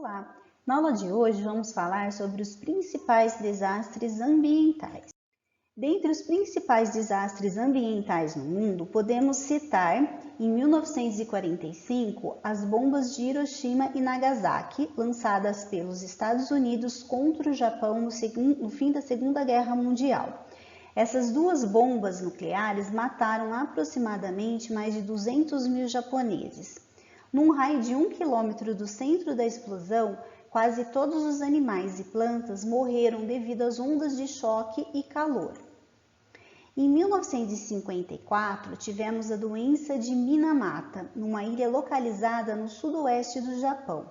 Olá! Na aula de hoje vamos falar sobre os principais desastres ambientais. Dentre os principais desastres ambientais no mundo, podemos citar, em 1945, as bombas de Hiroshima e Nagasaki, lançadas pelos Estados Unidos contra o Japão no fim da Segunda Guerra Mundial. Essas duas bombas nucleares mataram aproximadamente mais de 200 mil japoneses. Num raio de 1 quilômetro do centro da explosão, quase todos os animais e plantas morreram devido às ondas de choque e calor. Em 1954, tivemos a doença de Minamata, numa ilha localizada no sudoeste do Japão,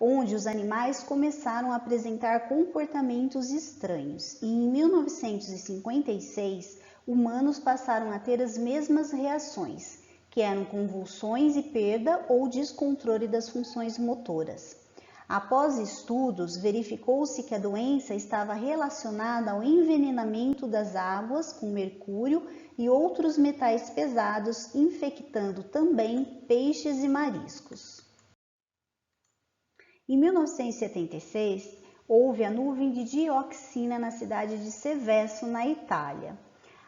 onde os animais começaram a apresentar comportamentos estranhos. E em 1956, humanos passaram a ter as mesmas reações, que eram convulsões e perda ou descontrole das funções motoras. Após estudos, verificou-se que a doença estava relacionada ao envenenamento das águas com mercúrio e outros metais pesados, infectando também peixes e mariscos. Em 1976, houve a nuvem de dioxina na cidade de Seveso, na Itália.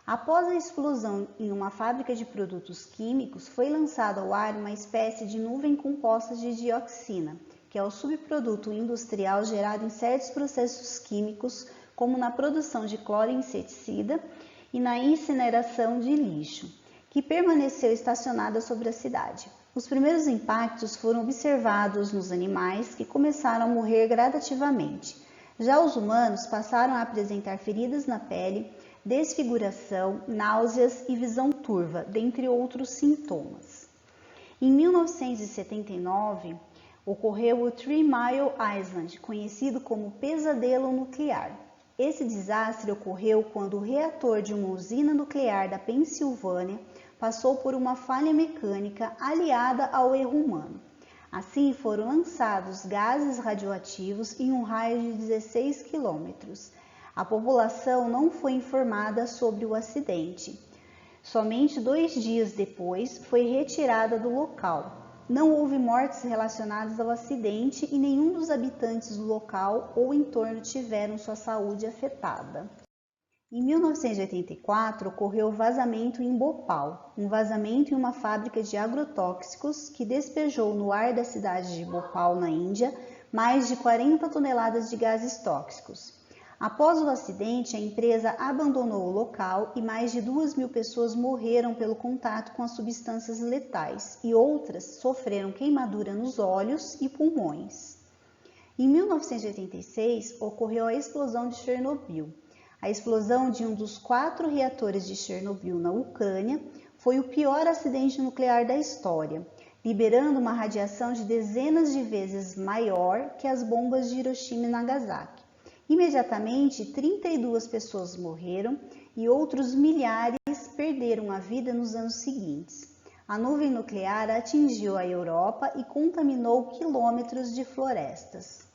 Após a explosão em uma fábrica de produtos químicos, foi lançada ao ar uma espécie de nuvem composta de dioxina, que é o subproduto industrial gerado em certos processos químicos, como na produção de cloro-inseticida e na incineração de lixo, que permaneceu estacionada sobre a cidade. Os primeiros impactos foram observados nos animais, que começaram a morrer gradativamente. Já os humanos passaram a apresentar feridas na pele, desfiguração, náuseas e visão turva, dentre outros sintomas. Em 1979, ocorreu o Three Mile Island, conhecido como pesadelo nuclear. Esse desastre ocorreu quando o reator de uma usina nuclear da Pensilvânia passou por uma falha mecânica aliada ao erro humano. Assim, foram lançados gases radioativos em um raio de 16 quilômetros. A população não foi informada sobre o acidente. Somente 2 dias depois foi retirada do local. Não houve mortes relacionadas ao acidente e nenhum dos habitantes do local ou entorno tiveram sua saúde afetada. Em 1984, ocorreu o vazamento em Bhopal, um vazamento em uma fábrica de agrotóxicos que despejou no ar da cidade de Bhopal, na Índia, mais de 40 toneladas de gases tóxicos. Após o acidente, a empresa abandonou o local e mais de 2.000 pessoas morreram pelo contato com as substâncias letais e outras sofreram queimadura nos olhos e pulmões. Em 1986, ocorreu a explosão de Chernobyl. A explosão de um dos 4 reatores de Chernobyl na Ucrânia foi o pior acidente nuclear da história, liberando uma radiação de dezenas de vezes maior que as bombas de Hiroshima e Nagasaki. Imediatamente, 32 pessoas morreram e outros milhares perderam a vida nos anos seguintes. A nuvem nuclear atingiu a Europa e contaminou quilômetros de florestas.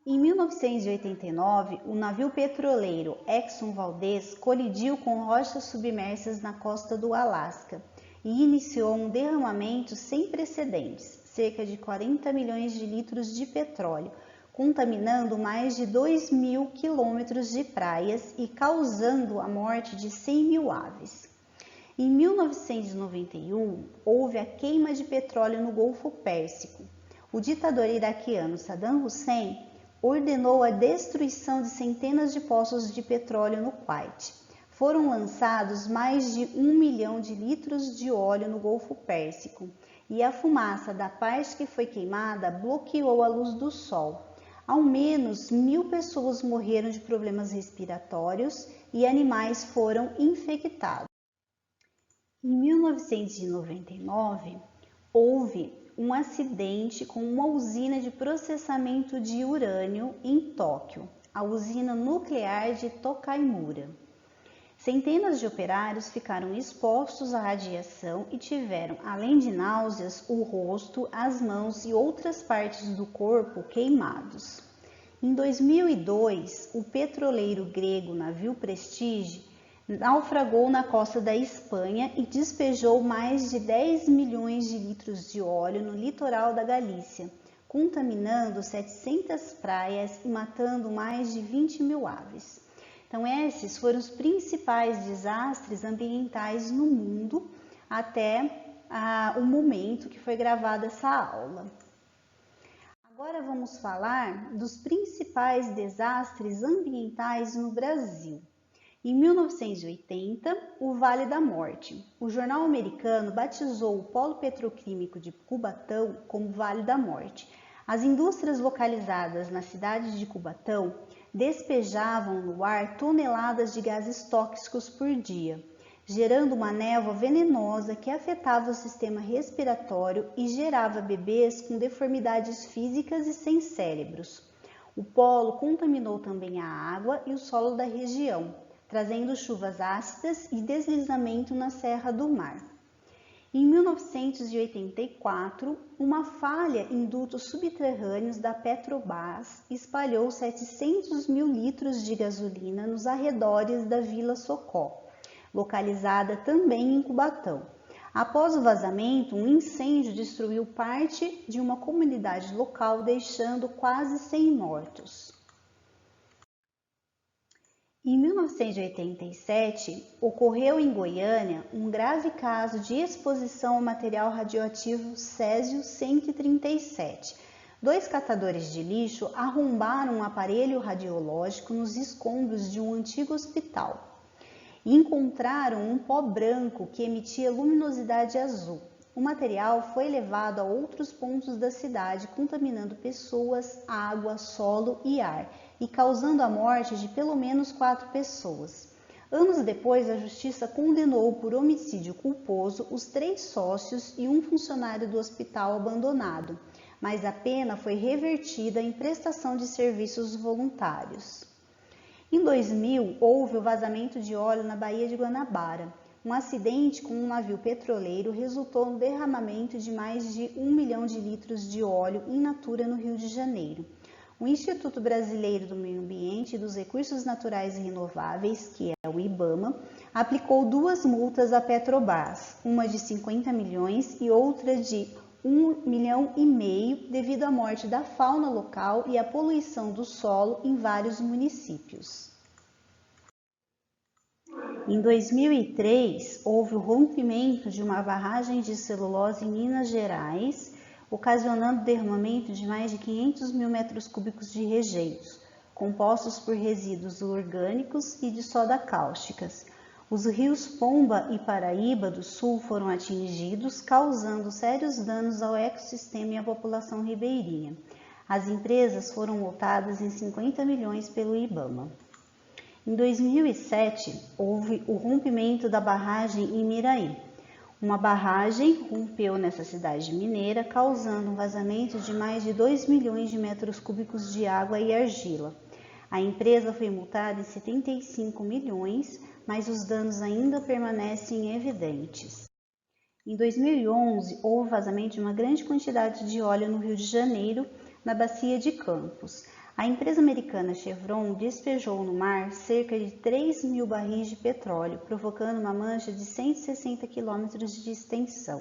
Em 1989, o navio petroleiro Exxon Valdez colidiu com rochas submersas na costa do Alasca e iniciou um derramamento sem precedentes, cerca de 40 milhões de litros de petróleo, contaminando mais de 2.000 quilômetros de praias e causando a morte de 100 mil aves. Em 1991, houve a queima de petróleo no Golfo Pérsico. O ditador iraquiano Saddam Hussein ordenou a destruição de centenas de poços de petróleo no Kuwait. Foram lançados mais de 1 milhão de litros de óleo no Golfo Pérsico e a fumaça da parte que foi queimada bloqueou a luz do sol. Ao menos 1.000 pessoas morreram de problemas respiratórios e animais foram infectados. Em 1999, houve um acidente com uma usina de processamento de urânio em Tóquio, a usina nuclear de Tokaimura. Centenas de operários ficaram expostos à radiação e tiveram, além de náuseas, o rosto, as mãos e outras partes do corpo queimados. Em 2002, o petroleiro grego navio Prestige naufragou na costa da Espanha e despejou mais de 10 milhões de litros de óleo no litoral da Galícia, contaminando 700 praias e matando mais de 20 mil aves. Então, esses foram os principais desastres ambientais no mundo até o momento que foi gravada essa aula. Agora vamos falar dos principais desastres ambientais no Brasil. Em 1980, o Vale da Morte. O jornal americano batizou o polo petroquímico de Cubatão como Vale da Morte. As indústrias localizadas na cidade de Cubatão despejavam no ar toneladas de gases tóxicos por dia, gerando uma névoa venenosa que afetava o sistema respiratório e gerava bebês com deformidades físicas e sem cérebros. O polo contaminou também a água e o solo da região, trazendo chuvas ácidas e deslizamento na Serra do Mar. Em 1984, uma falha em dutos subterrâneos da Petrobras espalhou 700 mil litros de gasolina nos arredores da Vila Socó, localizada também em Cubatão. Após o vazamento, um incêndio destruiu parte de uma comunidade local, deixando quase 100 mortos. Em 1987, ocorreu em Goiânia um grave caso de exposição ao material radioativo Césio-137. 2 catadores de lixo arrombaram um aparelho radiológico nos escombros de um antigo hospital e encontraram um pó branco que emitia luminosidade azul. O material foi levado a outros pontos da cidade, contaminando pessoas, água, solo e ar, e causando a morte de pelo menos 4 pessoas. Anos depois, a Justiça condenou por homicídio culposo os 3 sócios e um funcionário do hospital abandonado, mas a pena foi revertida em prestação de serviços voluntários. Em 2000, houve o vazamento de óleo na Baía de Guanabara. Um acidente com um navio petroleiro resultou no derramamento de mais de 1 milhão de litros de óleo in natura no Rio de Janeiro. O Instituto Brasileiro do Meio Ambiente e dos Recursos Naturais e Renováveis, que é o IBAMA, aplicou 2 multas à Petrobras, uma de 50 milhões e outra de 1,5 milhão devido à morte da fauna local e à poluição do solo em vários municípios. Em 2003, houve o rompimento de uma barragem de celulose em Minas Gerais, ocasionando o derramamento de mais de 500 mil metros cúbicos de rejeitos, compostos por resíduos orgânicos e de soda cáusticas. Os rios Pomba e Paraíba do Sul foram atingidos, causando sérios danos ao ecossistema e à população ribeirinha. As empresas foram multadas em 50 milhões pelo IBAMA. Em 2007, houve o rompimento da barragem em Miraí. Uma barragem rompeu nessa cidade mineira, causando um vazamento de mais de 2 milhões de metros cúbicos de água e argila. A empresa foi multada em 75 milhões, mas os danos ainda permanecem evidentes. Em 2011, houve vazamento de uma grande quantidade de óleo no Rio de Janeiro, na Bacia de Campos. A empresa americana Chevron despejou no mar cerca de 3 mil barris de petróleo, provocando uma mancha de 160 quilômetros de extensão.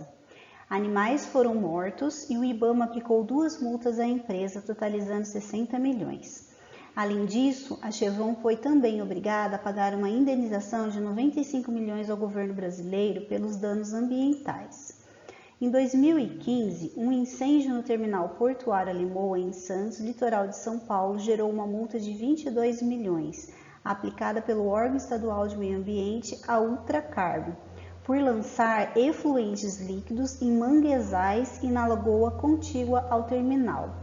Animais foram mortos e o IBAMA aplicou 2 multas à empresa, totalizando 60 milhões. Além disso, a Chevron foi também obrigada a pagar uma indenização de 95 milhões ao governo brasileiro pelos danos ambientais. Em 2015, um incêndio no terminal portuário Limoa, em Santos, litoral de São Paulo, gerou uma multa de 22 milhões, aplicada pelo órgão estadual de meio ambiente, a Ultracargo, por lançar efluentes líquidos em manguezais e na lagoa contígua ao terminal.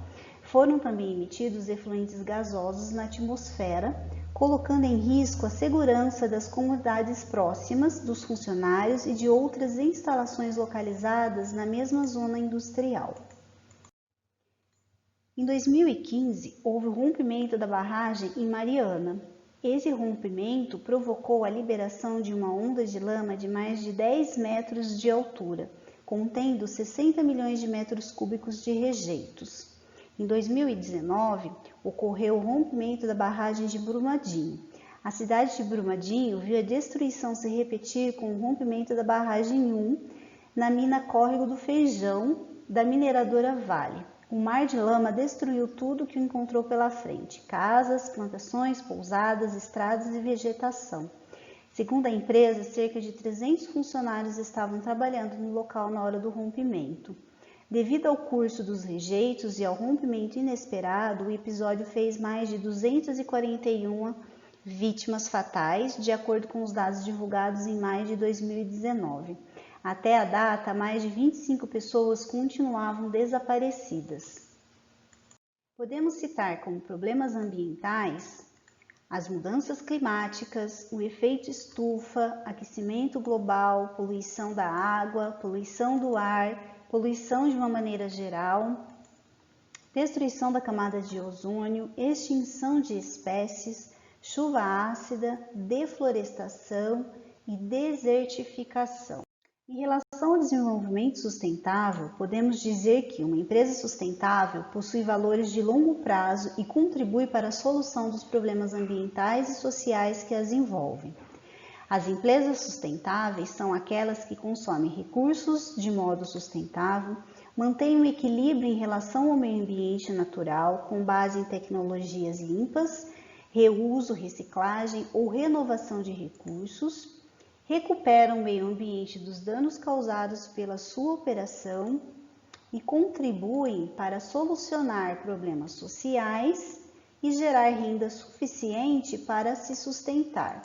Foram também emitidos efluentes gasosos na atmosfera, colocando em risco a segurança das comunidades próximas, dos funcionários e de outras instalações localizadas na mesma zona industrial. Em 2015, houve o rompimento da barragem em Mariana. Esse rompimento provocou a liberação de uma onda de lama de mais de 10 metros de altura, contendo 60 milhões de metros cúbicos de rejeitos. Em 2019, ocorreu o rompimento da barragem de Brumadinho. A cidade de Brumadinho viu a destruição se repetir com o rompimento da barragem 1 na mina Córrego do Feijão, da mineradora Vale. O mar de lama destruiu tudo que encontrou pela frente: casas, plantações, pousadas, estradas e vegetação. Segundo a empresa, cerca de 300 funcionários estavam trabalhando no local na hora do rompimento. Devido ao curso dos rejeitos e ao rompimento inesperado, o episódio fez mais de 241 vítimas fatais, de acordo com os dados divulgados em maio de 2019. Até a data, mais de 25 pessoas continuavam desaparecidas. Podemos citar como problemas ambientais as mudanças climáticas, o efeito estufa, aquecimento global, poluição da água, poluição do ar, poluição de uma maneira geral, destruição da camada de ozônio, extinção de espécies, chuva ácida, deflorestação e desertificação. Em relação ao desenvolvimento sustentável, podemos dizer que uma empresa sustentável possui valores de longo prazo e contribui para a solução dos problemas ambientais e sociais que as envolvem. As empresas sustentáveis são aquelas que consomem recursos de modo sustentável, mantêm um equilíbrio em relação ao meio ambiente natural com base em tecnologias limpas, reuso, reciclagem ou renovação de recursos, recuperam o meio ambiente dos danos causados pela sua operação e contribuem para solucionar problemas sociais e gerar renda suficiente para se sustentar.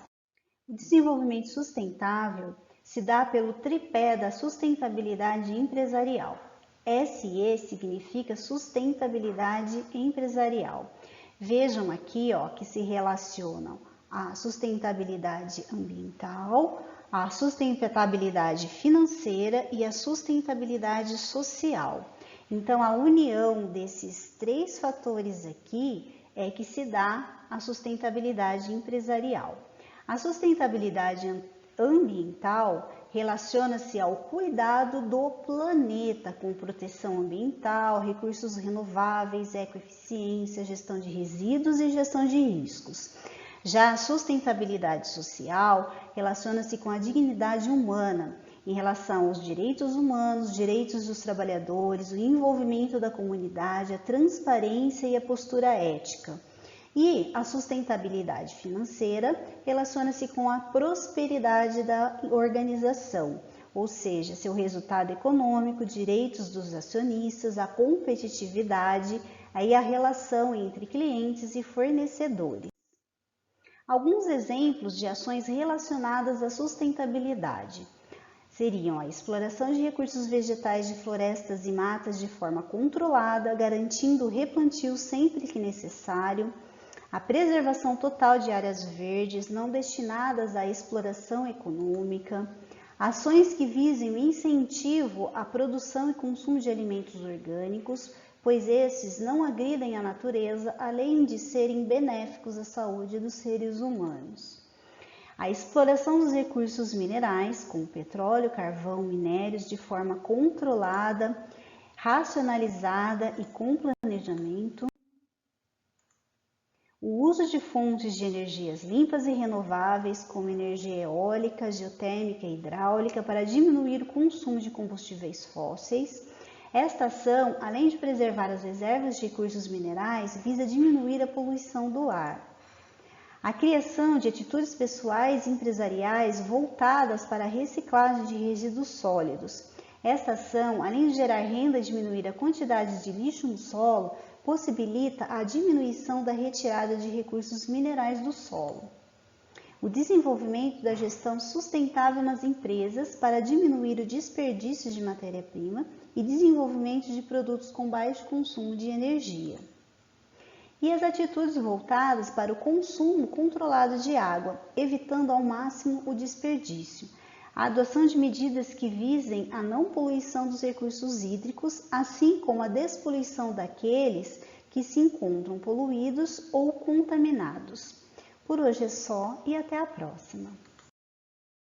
O desenvolvimento sustentável se dá pelo tripé da sustentabilidade empresarial. SE significa sustentabilidade empresarial. Vejam aqui que se relacionam a sustentabilidade ambiental, a sustentabilidade financeira e a sustentabilidade social. Então, a união desses três fatores aqui é que se dá a sustentabilidade empresarial. A sustentabilidade ambiental relaciona-se ao cuidado do planeta, com proteção ambiental, recursos renováveis, ecoeficiência, gestão de resíduos e gestão de riscos. Já a sustentabilidade social relaciona-se com a dignidade humana, em relação aos direitos humanos, direitos dos trabalhadores, o envolvimento da comunidade, a transparência e a postura ética. E a sustentabilidade financeira relaciona-se com a prosperidade da organização, ou seja, seu resultado econômico, direitos dos acionistas, a competitividade, aí a relação entre clientes e fornecedores. Alguns exemplos de ações relacionadas à sustentabilidade seriam a exploração de recursos vegetais de florestas e matas de forma controlada, garantindo o replantio sempre que necessário, a preservação total de áreas verdes não destinadas à exploração econômica, ações que visem o incentivo à produção e consumo de alimentos orgânicos, pois esses não agridem a natureza, além de serem benéficos à saúde dos seres humanos. A exploração dos recursos minerais, como petróleo, carvão, minérios, de forma controlada, racionalizada e com planejamento. O uso de fontes de energias limpas e renováveis, como energia eólica, geotérmica e hidráulica, para diminuir o consumo de combustíveis fósseis. Esta ação, além de preservar as reservas de recursos minerais, visa diminuir a poluição do ar. A criação de atitudes pessoais e empresariais voltadas para a reciclagem de resíduos sólidos. Esta ação, além de gerar renda e diminuir a quantidade de lixo no solo, possibilita a diminuição da retirada de recursos minerais do solo. O desenvolvimento da gestão sustentável nas empresas para diminuir o desperdício de matéria-prima e desenvolvimento de produtos com baixo consumo de energia. E as atitudes voltadas para o consumo controlado de água, evitando ao máximo o desperdício. A adoção de medidas que visem a não poluição dos recursos hídricos, assim como a despoluição daqueles que se encontram poluídos ou contaminados. Por hoje é só e até a próxima.